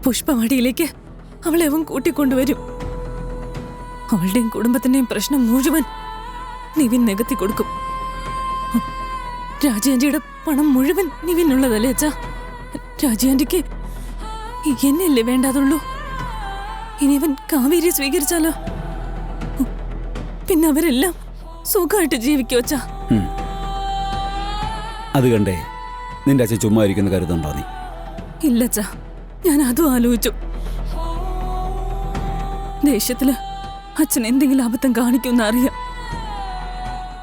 പുഷ്പവാടിയിലേക്ക് അവളെ അവൻ കൂട്ടിക്കൊണ്ടുവരും. അവളുടെയും കുടുംബത്തിന്റെയും പ്രശ്നം മുഴുവൻ നിവിൻ നികത്തി കൊടുക്കും. രാജാന്റിയുടെ പണം മുഴുവൻ നിവിനുള്ളതല്ലേ അച്ഛാ? രാജാന്റിക്ക് എന്നെയല്ലേ വേണ്ടാതുള്ളൂ? ഇനി അവൻ കാവേരി സ്വീകരിച്ചാലോ? പിന്നെ അവരെല്ലാം സുഖമായിട്ട് ജീവിക്കും അച്ഛാ. അത് കണ്ടേ നിന്റെ അച്ഛൻ ചുമ്മാ ഇരിക്കുന്ന കരുതുണ്ടോ നീ? ഇല്ലച്ചാ, ഞാൻ അതും ആലോചിച്ചു. ദേഷ്യത്തില് അച്ഛൻ എന്തെങ്കിലും അബദ്ധം കാണിക്കുമെന്ന് അറിയാം.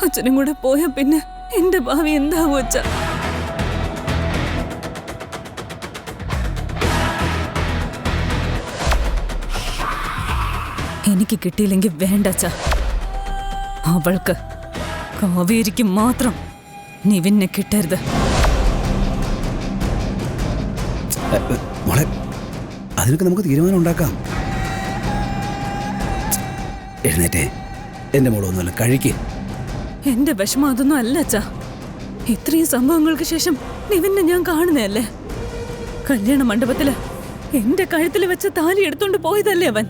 അച്ഛനും കൂടെ പോയാ പിന്നെ എന്റെ ഭാവി എന്താവോ അച്ഛാ? എനിക്ക് കിട്ടിയില്ലെങ്കിൽ വേണ്ട അച്ഛാ. അവൾക്ക്, കാവേരിക്ക് മാത്രം നിവിനെ കിട്ടരുത്. മോളെ, അതിനൊക്കെ നമുക്ക് തീരുമാനം ഉണ്ടാക്കാം. എഴുന്നേറ്റേ, എന്റെ മോളൊന്നുമല്ല, കഴിക്ക്. എന്റെ വിഷമം അതൊന്നും അല്ല അച്ഛാ. ഇത്രയും സംഭവങ്ങൾക്ക് ശേഷം നിവിനെ ഞാൻ കാണുന്നതല്ലേ. കല്യാണ മണ്ഡപത്തില് എന്റെ കഴുത്തിൽ വെച്ച താലി എടുത്തോണ്ട് പോയതല്ലേ അവൻ.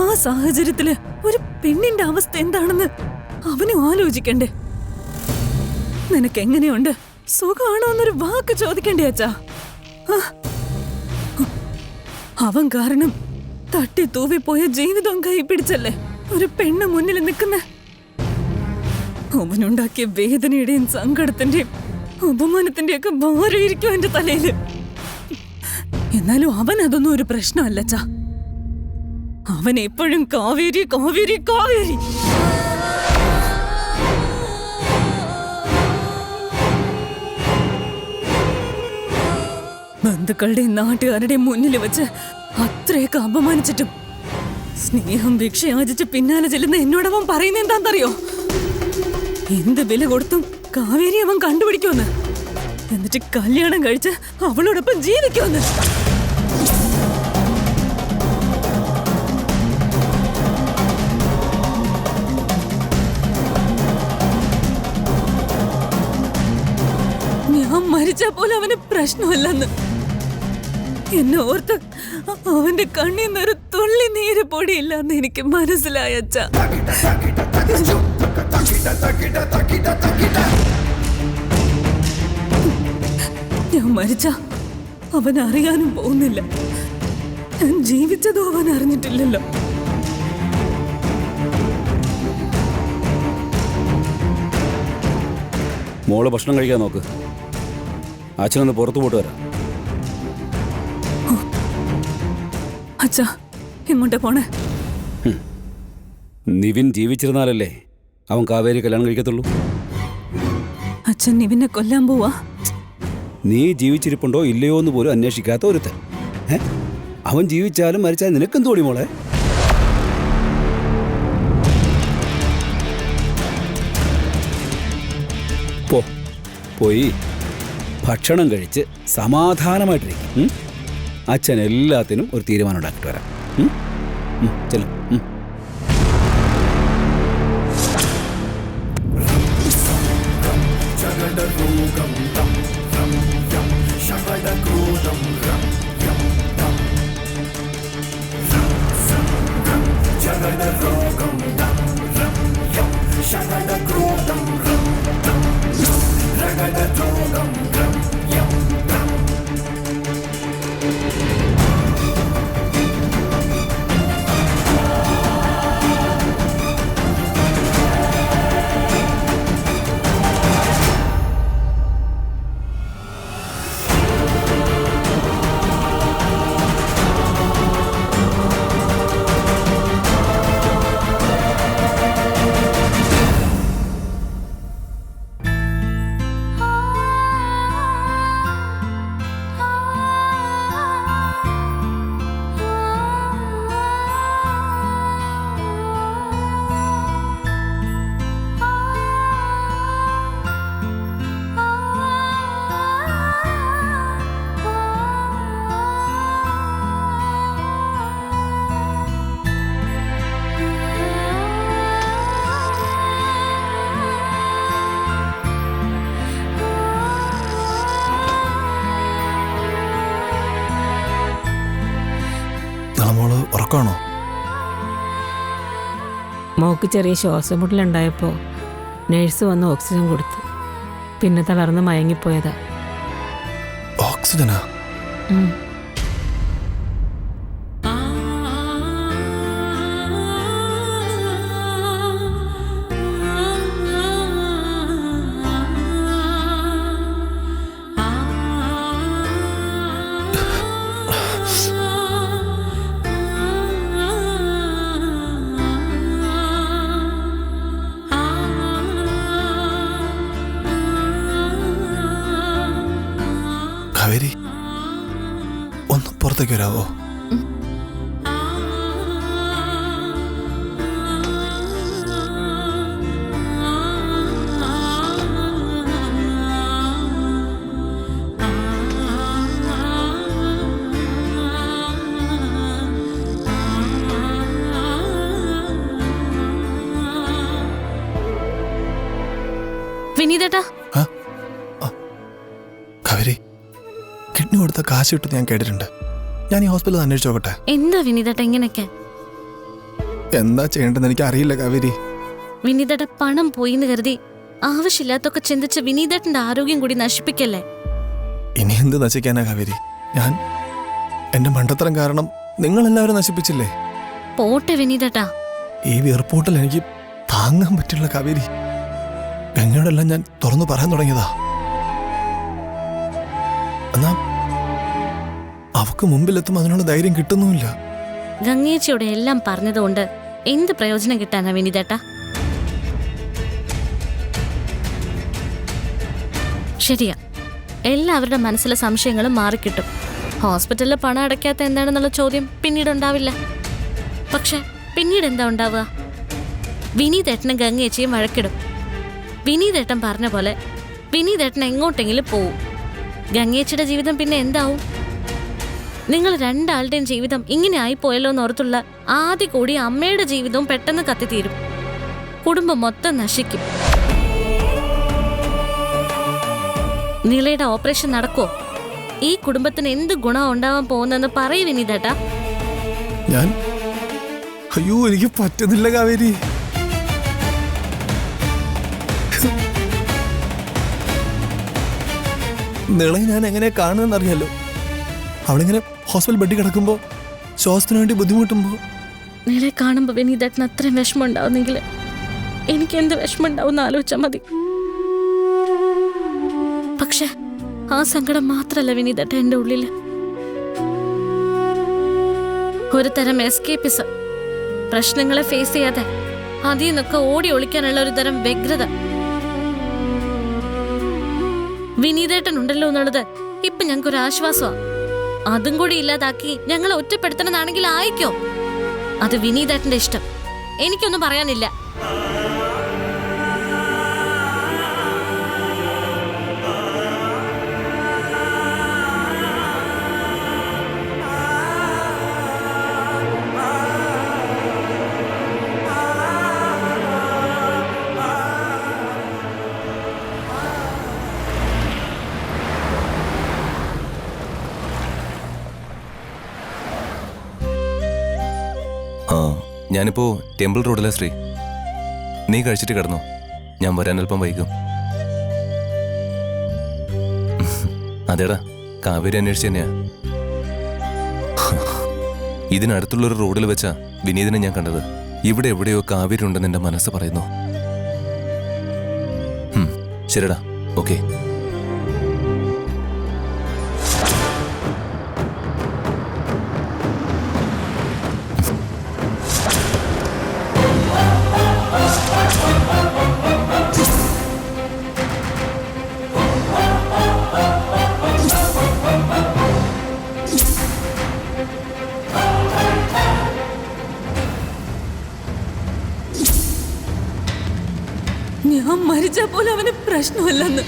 ആ സാഹചര്യത്തില് ഒരു പെണ്ണിന്റെ അവസ്ഥ എന്താണെന്ന് അവനും ആലോചിക്കണ്ടേ? നിനക്ക് എങ്ങനെയുണ്ട്, സുഖമാണോ എന്നൊരു വാക്ക് ചോദിക്കണ്ടേ അച്ഛാ? അവൻ കാരണം തട്ടി തൂവിപ്പോയ ജീവിതം കൈ പിടിച്ചല്ലേ ഒരു പെണ്ണ് മുന്നിൽ നിൽക്കുന്ന. അവനുണ്ടാക്കിയ വേദനയുടെയും സങ്കടത്തിന്റെയും അപമാനത്തിന്റെയും ഒക്കെ ഭാരമായിരിക്കും എന്റെ തലയില്. എന്നാലും അവൻ അതൊന്നും ഒരു പ്രശ്നമല്ലച്ചാ. അവൻ എപ്പോഴും കാവേരി കാവേരി കാവേരി. ബന്ധുക്കളുടെയും നാട്ടുകാരുടെയും മുന്നിൽ വെച്ച് അത്രയൊക്കെ അപമാനിച്ചിട്ടും സ്നേഹം ഭിക്ഷയാചിച്ച് പിന്നാലെ ചെല്ലുന്ന എന്നോടവൻ പറയുന്ന എന്താണെന്നറിയോ? എന്ത് വില കൊടുത്തും കാവേരി അവൻ കണ്ടുപിടിക്കുമെന്ന്, എന്നിട്ട് കല്യാണം കഴിച്ച് അവളോടൊപ്പം ജീവിക്കുമെന്ന്. ഞാൻ മരിച്ചാ പോലും അവന് പ്രശ്നമല്ലെന്ന്. എന്നെ ഓർത്ത് അവന്റെ കണ്ണീന്നൊരു തുള്ളി നീര് പൊടിയില്ലെന്ന് എനിക്ക് മനസ്സിലായ അച്ഛാ. ഞാൻ മരിച്ച അവൻ അറിയാനും പോകുന്നില്ല. ഞാൻ ജീവിച്ചതോ അവൻ അറിഞ്ഞിട്ടില്ലല്ലോ. മോള് ഭക്ഷണം കഴിക്കാൻ നോക്ക്. അച്ഛനൊന്ന് പുറത്തു പോയിട്ട് വരാം. അച്ഛാ, എങ്ങോട്ടാ പോണേ? നിവിൻ ജീവിച്ചിരുന്നാലല്ലേ അവൻ കാവേരി കല്യാണം കഴിക്കത്തുള്ളൂ. അച്ഛൻ നിവിനെ കൊല്ലാൻ പോവാ? നീ ജീവിച്ചിരിപ്പുണ്ടോ ഇല്ലയോ എന്ന് പോലും അന്വേഷിക്കാത്ത ഒരുത്തൻ. അവൻ ജീവിച്ചാലും മരിച്ചാലും നിനക്കും തോടി മോളെ. പോയി ഭക്ഷണം കഴിച്ച് സമാധാനമായിട്ടിരിക്കും. അച്ഛൻ എല്ലാത്തിനും ഒരു തീരുമാനം ഉണ്ടാക്കിയിട്ട് വരാം. ചെല്ലു. ഉറക്കമാണോ? മോക്ക് ചെറിയ ശ്വാസം മുട്ടലുണ്ടായപ്പോൾ നേഴ്സ് വന്ന് ഓക്സിജൻ കൊടുത്തു. പിന്നെ തളർന്ന് മയങ്ങിപ്പോയതാ. ഓക്സിജനാ? കാവേരി, ഒന്ന് പുറത്തേക്ക് വരാവോ? വിനീതേട്ടാ, കാവേരി, കിഡ്നി കൊടുത്ത കാശ് കിട്ടും ഞാൻ കേട്ടിട്ടുണ്ട്. ഞാൻ ഈ ഹോസ്പിറ്റലിൽ അന്വേഷിച്ച് നോക്കട്ടെ. എന്താ വിനീതേട്ടാ ഇങ്ങനെയൊക്കെ? എന്താ ചെയ്യേണ്ടതെന്ന് എനിക്ക് അറിയില്ല കാവേരി. വിനീതേട്ട പണം പോയിന്ന് കരുതി ആവശ്യമില്ലാത്തൊക്കെ ചിന്തിച്ച് വിനീതേട്ടന്റെ ആരോഗ്യം കൂടി നശിപ്പിക്കല്ലേ. ഇനി എന്ത് നശിക്കാനാ കാവേരി? ഞാൻ എന്റെ മണ്ടത്തരം കാരണം നിങ്ങളെല്ലാവരും നശിപ്പിച്ചില്ലേ? പോട്ടെ വിനീതേട്ടാ. ഈ വീർപ്പൂട്ടൽ എനിക്ക് താങ്ങാൻ പറ്റില്ല കാവേരി. ഗംഗയോടെല്ലാം ഞാൻ തുറന്നു പറയാൻ തുടങ്ങിയതാ. എന്നാ അവക്ക് മുമ്പിലെത്തും അതിനുള്ള ധൈര്യം കിട്ടുന്നുമില്ല. ഗംഗേച്ചിയോടെ എല്ലാം പറഞ്ഞതുകൊണ്ട് എന്ത് പ്രയോജനം കിട്ടാനാ വിനീതേട്ടാ? ശരിയാ, എല്ലാവരുടെ മനസ്സിലെ സംശയങ്ങളും മാറിക്കിട്ടും. ഹോസ്പിറ്റലിൽ പണം അടയ്ക്കാത്ത എന്താണെന്നുള്ള ചോദ്യം പിന്നീടുണ്ടാവില്ല. പക്ഷെ പിന്നീട് എന്താ ഉണ്ടാവുക? വിനീതേട്ടനും ഗംഗേച്ചിയും വഴക്കിടും. വിനീതേട്ടൻ പറഞ്ഞ പോലെ വിനീതേട്ടൻ എങ്ങോട്ടെങ്കിലും പോവും. ഗംഗേച്ചിയുടെ ജീവിതം പിന്നെ എന്താവും? നിങ്ങൾ രണ്ടാളുടെയും ജീവിതം ഇങ്ങനെ ആയിപ്പോയല്ലോ എന്നോർത്തുള്ള ആദ്യ കൂടി അമ്മയുടെ ജീവിതവും പെട്ടെന്ന് കത്തിത്തീരും. കുടുംബം മൊത്തം നശിക്കും. നീളയുടെ ഓപ്പറേഷൻ നടക്കുമോ? ഈ കുടുംബത്തിന് എന്ത് ഗുണം ഉണ്ടാവാൻ പോകുന്നെന്ന് പറയൂ വിനീതേട്ടാ. അയ്യോ, എനിക്ക് പറ്റുന്നില്ല കാവേരി. നിളയെ ഞാൻ എങ്ങനെ കാണുമെന്നറിയാലോ. അവളിങ്ങനെ ഹോസ്പിറ്റൽ ബെഡിൽ കിടക്കുമ്പോൾ ശ്വാസത്തിന് വേണ്ടി ബുദ്ധിമുട്ടുമ്പോൾ നീളെ കാണുമ്പോൾ വിനീതേട്ടന് അത്രയും വിഷമം ഉണ്ടാവുന്നെങ്കിൽ എനിക്ക് എന്ത് വിഷമം ഉണ്ടാവും ആലോചിച്ചാൽ മതി. പക്ഷെ ആ സങ്കടം മാത്രല്ല വിനീതേട്ട എൻ്റെ ഉള്ളില്. ഒരു തരം എസ്കേപ്പിസം. പ്രശ്നങ്ങളെ ഫേസ് ചെയ്യാതെ അതിൽ നിന്നൊക്കെ ഓടി ഒളിക്കാനുള്ള ഒരു തരം വ്യഗ്രത. വിനീതേട്ടൻ ഉണ്ടല്ലോ എന്നുള്ളത് ഇപ്പൊ ഞങ്ങൾക്കൊരു ആശ്വാസമാണ്. അതും കൂടി ഇല്ലാതാക്കി ഞങ്ങളെ ഒറ്റപ്പെടുത്തണമെന്നാണെങ്കിൽ ആയിക്കോ. അത് വിനീതേട്ടന്റെ ഇഷ്ടം. എനിക്കൊന്നും പറയാനില്ല. ഞാനിപ്പോ ടെമ്പിൾ റോഡിലെ ശ്രീ. നീ കഴിച്ചിട്ട് കിടന്നോ? ഞാൻ വരാൻ അല്പം വൈകും. അതേടാ, കാവേരി അന്വേഷിച്ച് തന്നെയാ. ഇതിനടുത്തുള്ളൊരു റോഡിൽ വെച്ചാ വിനീതിനെ ഞാൻ കണ്ടത്. ഇവിടെ എവിടെയോ കാവേരി ഉണ്ടെന്ന് എന്റെ മനസ്സ് പറയുന്നു. ശരിടാ, ഓക്കെ. ഞാൻ മരിച്ചാ പോലെ അവന് പ്രശ്നമല്ലെന്ന്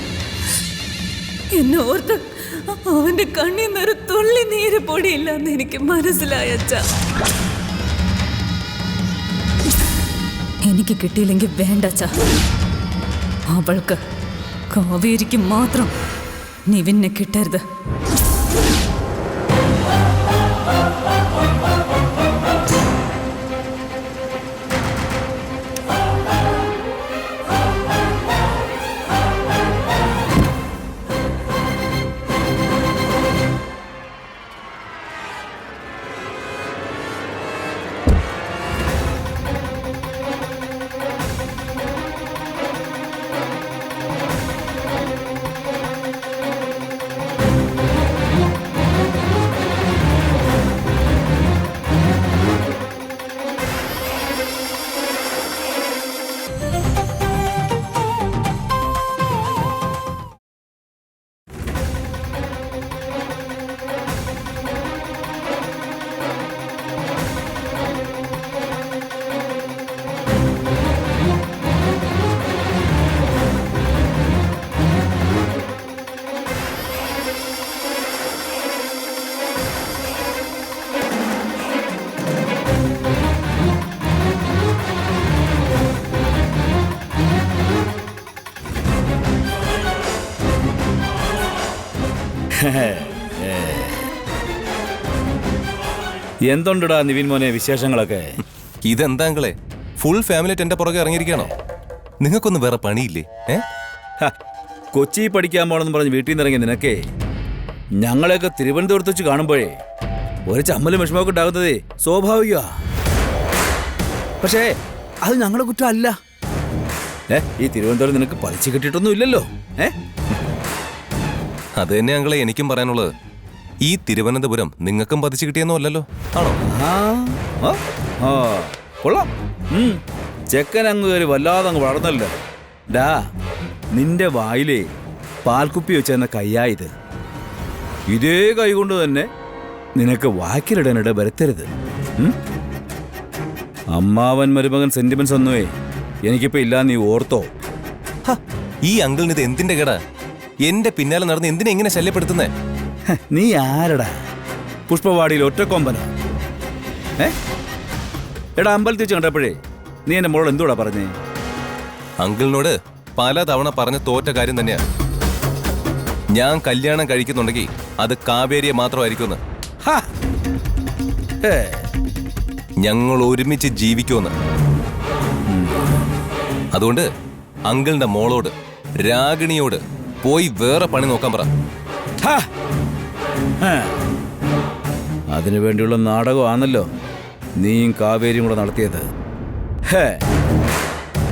എന്നെ ഓർത്ത് അവന്റെ കണ്ണിൽ നിന്നൊരു തുള്ളി നീര് പൊടിയില്ലെന്ന് എനിക്ക് മനസ്സിലായ അച്ഛാ. എനിക്ക് കിട്ടിയില്ലെങ്കിൽ വേണ്ട അച്ഛാ. അവൾക്ക് കാവേരിക്ക് മാത്രം നിവിനെ കിട്ടരുത്. എന്തുണ്ടടാ നിവിൻ മോനെ വിശേഷങ്ങളൊക്കെ? ഇതെന്താങ്കളെ ഫുൾ ഫാമിലി എന്റെ പുറകെ ഇറങ്ങിയിരിക്കണോ? നിങ്ങൾക്കൊന്നും വേറെ പണിയില്ലേ? കൊച്ചി പഠിക്കാൻ പോണെന്ന് പറഞ്ഞ് വീട്ടിൽ നിന്ന് ഇറങ്ങിയ നിനക്കേ ഞങ്ങളെയൊക്കെ തിരുവനന്തപുരത്ത് വെച്ച് കാണുമ്പോഴേ ഒരു ചമ്മലും വിഷമമൊക്കെ ഉണ്ടാകുന്നതേ സ്വാഭാവിക. പക്ഷേ അത് ഞങ്ങളുടെ കുറ്റം അല്ല. ഈ തിരുവനന്തപുരം നിനക്ക് പറിച്ചു കിട്ടിയിട്ടൊന്നും ഇല്ലല്ലോ. അത് തന്നെ അങ്കളെ എനിക്കും പറയാനുള്ളത്. ഈ തിരുവനന്തപുരം നിങ്ങൾക്കും പതിച്ചു കിട്ടിയെന്നോ അല്ലല്ലോ, ആണോ? കൊള്ളാം. ചെക്കൻ അങ്ങ് കയറി വല്ലാതെ അങ്ങ് വളർന്നല്ലോ. ഡാ, നിന്റെ വായിലേ പാൽക്കുപ്പി വെച്ചെന്ന കയ്യായത്. ഇതേ കൈ കൊണ്ട് തന്നെ നിനക്ക് വാക്കിലിടാനിട വരുത്തരുത്. അമ്മാവൻ മരുമകൻ സെന്റിമെന്റ്സ് ഒന്നുമേ എനിക്കിപ്പോ ഇല്ല, നീ ഓർത്തോ. ഈ അങ്കിളിന് ഇത് എന്തിന്റെ കേടാ? എന്റെ പിന്നാലെ നടന്ന് എന്തിനെ എങ്ങനെ ശല്യപ്പെടുത്തുന്നേ? നീ ആരടാ? പുഷ്പവാടിയിൽ ഒറ്റക്കൊമ്പനോ? എടാ, അമ്പലത്തിൽ വെച്ച് കണ്ടപ്പോഴേ നീ എന്റെ മോളോട് എന്തുകൂടാ പറഞ്ഞേ? അങ്കിളിനോട് പല തവണ പറഞ്ഞ തോറ്റ കാര്യം തന്നെയാ. ഞാൻ കല്യാണം കഴിക്കുന്നുണ്ടെങ്കിൽ അത് കാവേരിയെ മാത്രമായിരിക്കുമെന്ന്. ഞങ്ങൾ ഒരുമിച്ച് ജീവിക്കുമെന്ന്. അതുകൊണ്ട് അങ്കിളിന്റെ മോളോട് രാഗിണിയോട് പോയി വേറെ പണി നോക്കാൻ പറ. അതിനു വേണ്ടിയുള്ള നാടകമാണല്ലോ നീയും കാവേരിയും കൂടെ നടത്തിയത്.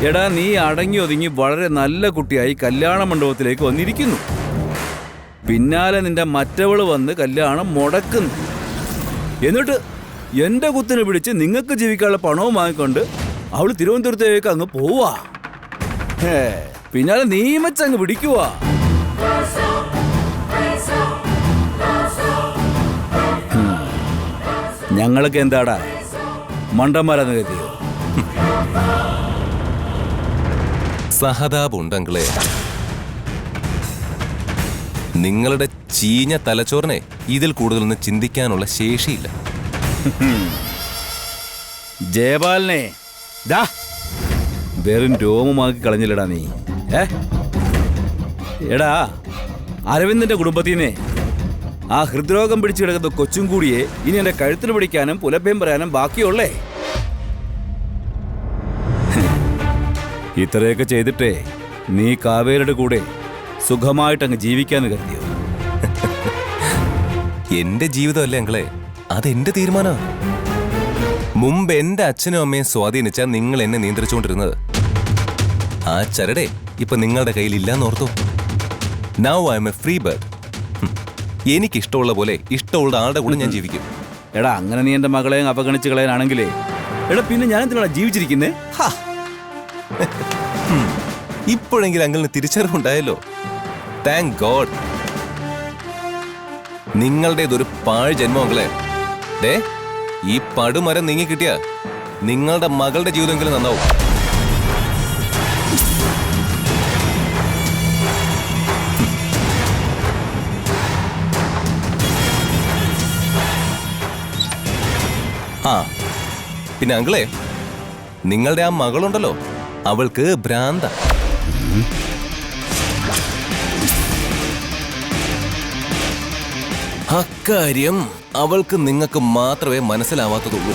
എടാ, നീ അടങ്ങി ഒതുങ്ങി വളരെ നല്ല കുട്ടിയായി കല്യാണ മണ്ഡപത്തിലേക്ക് വന്നിരിക്കുന്നു. പിന്നാലെ നിന്റെ മറ്റവള് വന്ന് കല്യാണം മുടക്കുന്നു. എന്നിട്ട് എന്റെ കുത്തിനെ പിടിച്ച് നിങ്ങൾക്ക് ജീവിക്കാനുള്ള പണവും വാങ്ങിക്കൊണ്ട് അവള് തിരുവനന്തപുരത്തേക്ക് അങ്ങ് പോവാ. പിന്നാലെ നീമച്ചങ്ങ് പിടിക്കുവാ. ഞങ്ങൾക്ക് എന്താടാ മണ്ടന്മാരെന്ന് കരുതിയോ? സഹതാപുണ്ടങ്കിളെ. നിങ്ങളുടെ ചീഞ്ഞ തലച്ചോറിനെ ഇതിൽ കൂടുതലൊന്നും ചിന്തിക്കാനുള്ള ശേഷിയില്ല. ജയപാലിനെ വെറും രോമമാക്കി കളഞ്ഞില്ലടാ നീ. എടാ, അരവിന്ദന്റെ കുടുംബത്തിനെ ആ ഹൃദ്രോഗം പിടിച്ചു കിടക്കുന്ന കൊച്ചും കൂടിയെ ഇനി എന്റെ കഴുത്തിന് പിടിക്കാനും പുലഭ്യം പറയാനും ബാക്കിയുള്ളേ. ഇത്രയൊക്കെ ചെയ്തിട്ടേ നീ കാവേരിയുടെ കൂടെ സുഖമായിട്ടങ്ങ് ജീവിക്കാന്ന് കരുതിയോ? എന്റെ ജീവിതമല്ലേ അങ്കളെ, അതെന്റെ തീരുമാനം. മുമ്പ് എന്റെ അച്ഛനും അമ്മയും സ്വാധീനിച്ചാൽ നിങ്ങൾ എന്നെ നിയന്ത്രിച്ചുകൊണ്ടിരുന്നത്. ആ ചരടെ ഇപ്പൊ നിങ്ങളുടെ കയ്യിൽ ഇല്ലാന്നോർത്തു. Now I am a free bird. എനിക്കിഷ്ടമുള്ള പോലെ ഇഷ്ടമുള്ള ആളുടെ കൂടെ ഞാൻ ജീവിക്കും. എടാ, അങ്ങനെ നീ എന്റെ മകളെയും അവഗണിച്ച് കളയാനാണെങ്കിലേ എടാ പിന്നെ ഞാൻ എന്തിനാ ജീവിച്ചിരിക്കുന്നേ? ഇപ്പോഴെങ്കിലും അങ്കിളിന് തിരിച്ചറിവുണ്ടായല്ലോ. Thank God. നിങ്ങളുടേതൊരു പാഴ് ജന്മം അങ്കിളെ. ഈ പടുമരം നീങ്ങി കിട്ടിയ നിങ്ങളുടെ മകളുടെ ജീവിതമെങ്കിലും നന്നാവും. പിന്നെ അങ്കിളെ, നിങ്ങളുടെ ആ മകളുണ്ടല്ലോ, അവൾക്ക് ഭ്രാന്ത. അക്കാര്യം അവൾക്ക് നിങ്ങൾക്ക് മാത്രമേ മനസ്സിലാവാത്തതുള്ളൂ.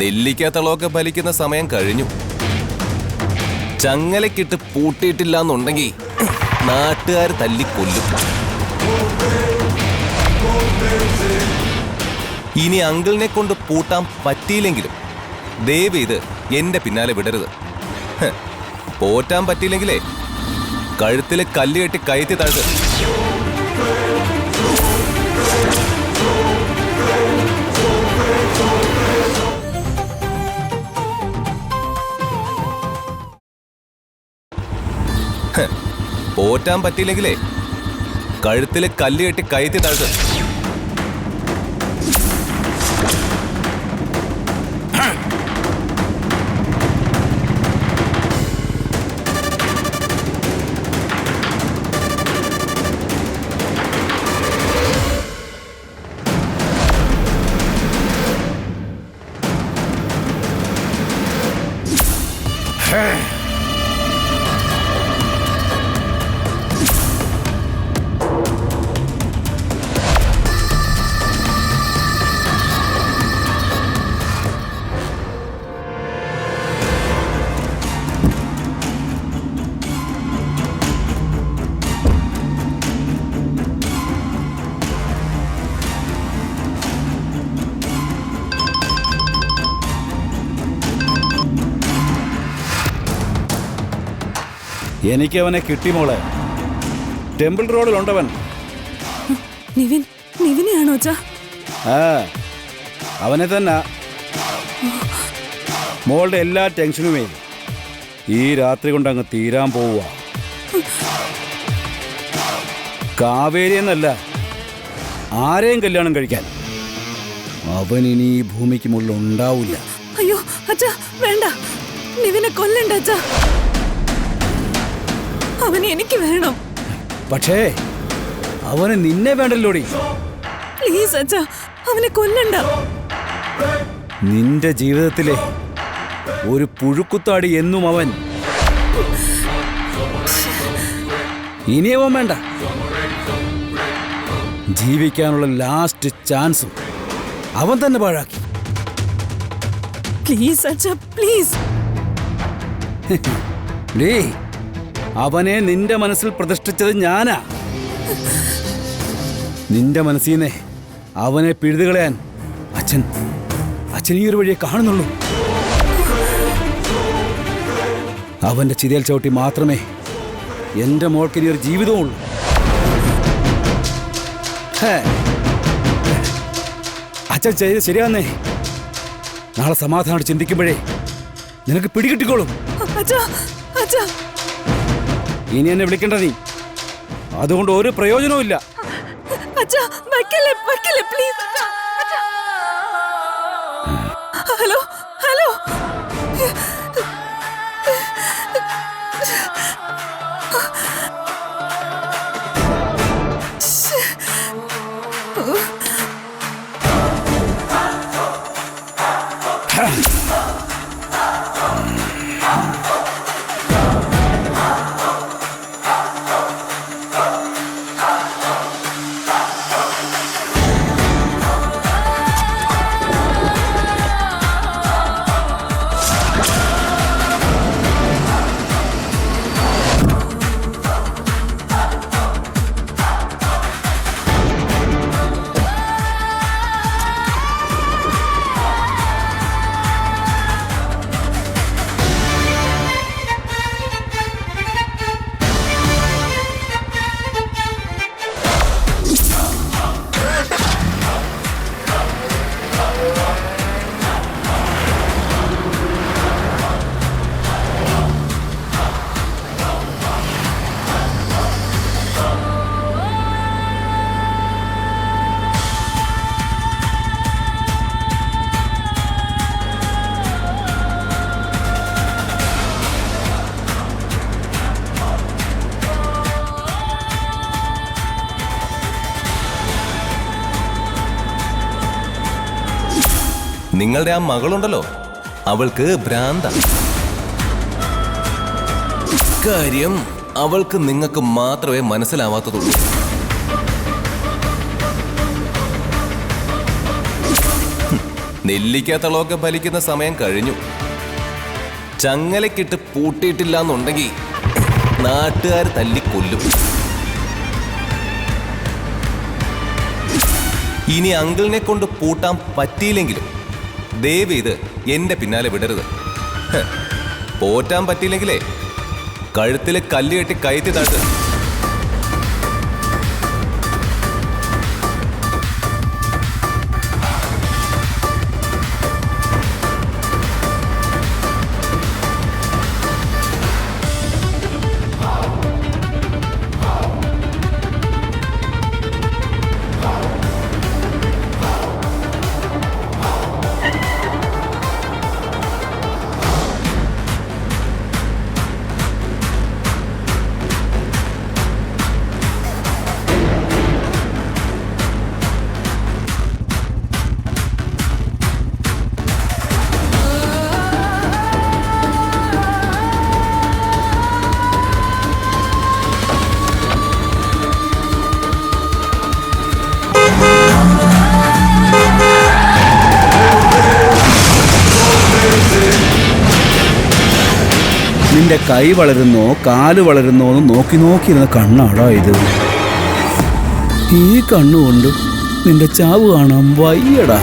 നെല്ലിക്കാത്തളമൊക്കെ ഫലിക്കുന്ന സമയം കഴിഞ്ഞു. ചങ്ങലക്കിട്ട് പൂട്ടിയിട്ടില്ല എന്നുണ്ടെങ്കിൽ നാട്ടുകാർ തല്ലിക്കൊല്ലും. ഇനി അങ്കിളിനെ കൊണ്ട് പൂട്ടാൻ പറ്റിയില്ലെങ്കിലും ദയവ് ഇത് എന്റെ പിന്നാലെ വിടരുത്. പോറ്റാൻ പറ്റിയില്ലെങ്കിലേ കഴുത്തില് കല്ല് കെട്ടി കയറ്റി താഴ്ത്ത്. പോറ്റാൻ പറ്റിയില്ലെങ്കിലേ കഴുത്തില് കല്ല് കെട്ടി കയറ്റി താഴ്ത്ത്. എനിക്കവനെ കിട്ടി മോളെ. ടെമ്പിൾ റോഡിലുണ്ടവൻ. നിവിനെയാണോ അച്ഛാ? ആ, അവനെ തന്നെ. മോളുടെ എല്ലാ ടെൻഷനുമേ ഈ രാത്രി കൊണ്ട് അങ്ങ് തീരാൻ പോവുക. കാവേരി എന്നല്ല, ആരെയും കല്യാണം കഴിക്കാൻ അവൻ ഇനി ഈ ഭൂമിക്ക് മുകളിൽ ഉണ്ടാവില്ല. അയ്യോ അച്ഛാ, വേണ്ട, നിവിനെ കൊല്ലണ്ട അച്ഛാ. അവനെ എനിക്ക് വേണം. പക്ഷേ അവന് നിന്നെ വേണ്ടല്ലോടി. പ്ലീസ് അച്ഛാ, അവനെ കൊല്ലണ്ട. നിന്റെ ജീവിതത്തിലെ ഒരു പുഴുക്കുത്താടി എന്നും അവൻ. ഇനി അവൻ വേണ്ട. ജീവിക്കാനുള്ള ലാസ്റ്റ് ചാൻസും അവൻ തന്നെ പാഴാക്കി. പ്ലീസ് അച്ഛാ, പ്ലീസ്. ഡേ, അവനെ നിന്റെ മനസ്സിൽ പ്രതിഷ്ഠിച്ചത് ഞാനാ. നിന്റെ മനസ്സിനെ അവനെ പിഴുതുകളയാൻ അച്ഛൻ ഈ ഒരു വഴിയെ കാണുന്നുള്ളൂ. അവന്റെ ചിതയിൽ ചവിട്ടി മാത്രമേ എന്റെ മോൾക്ക് ഇനി ഒരു ജീവിതമുള്ളൂ. അച്ഛൻ ചെയ്ത് ശരിയാന്നേ. നാളെ സമാധാനം ചിന്തിക്കുമ്പോഴേ നിനക്ക് പിടികിട്ടിക്കോളും. അച്ഛാ, അച്ഛാ. ഇനി എന്നെ വിളിക്കണ്ട നീ. അതുകൊണ്ട് ഒരു പ്രയോജനവും ഇല്ല. അച്ഛാ, വയ്ക്കല്ലേ, വയ്ക്കല്ലേ, പ്ലീസ് അച്ഛാ, അച്ഛാ. Hello, hello. നിങ്ങളുടെ ആ മകളുണ്ടല്ലോ, അവൾക്ക് ഭ്രാന്ത. കാര്യം അവൾക്ക് നിങ്ങൾക്ക് മാത്രമേ മനസ്സിലാവാത്തതുള്ളൂ. നെല്ലിക്കാത്തളമൊക്കെ ഫലിക്കുന്ന സമയം കഴിഞ്ഞു. ചങ്ങലക്കിട്ട് പൂട്ടിയിട്ടില്ല എന്നുണ്ടെങ്കിൽ നാട്ടുകാർ തല്ലിക്കൊല്ലും. ഇനി അങ്കിളിനെ കൊണ്ട് പൂട്ടാൻ പറ്റിയില്ലെങ്കിലും ദയവ് ഇത് എന്റെ പിന്നാലെ വിടരുത്. പോറ്റാൻ പറ്റിയില്ലെങ്കിലേ കഴുത്തിൽ കല്ല് കെട്ടി കയറ്റി താഴ്ത്ത്. നിന്റെ കൈ വളരുന്നോ കാല് വളരുന്നോ എന്ന് നോക്കി നോക്കിയിരുന്ന കണ്ണാടാ ഇത്. ഈ കണ്ണുകൊണ്ട് നിന്റെ ചാവ് കാണാൻ വയ്യടാ.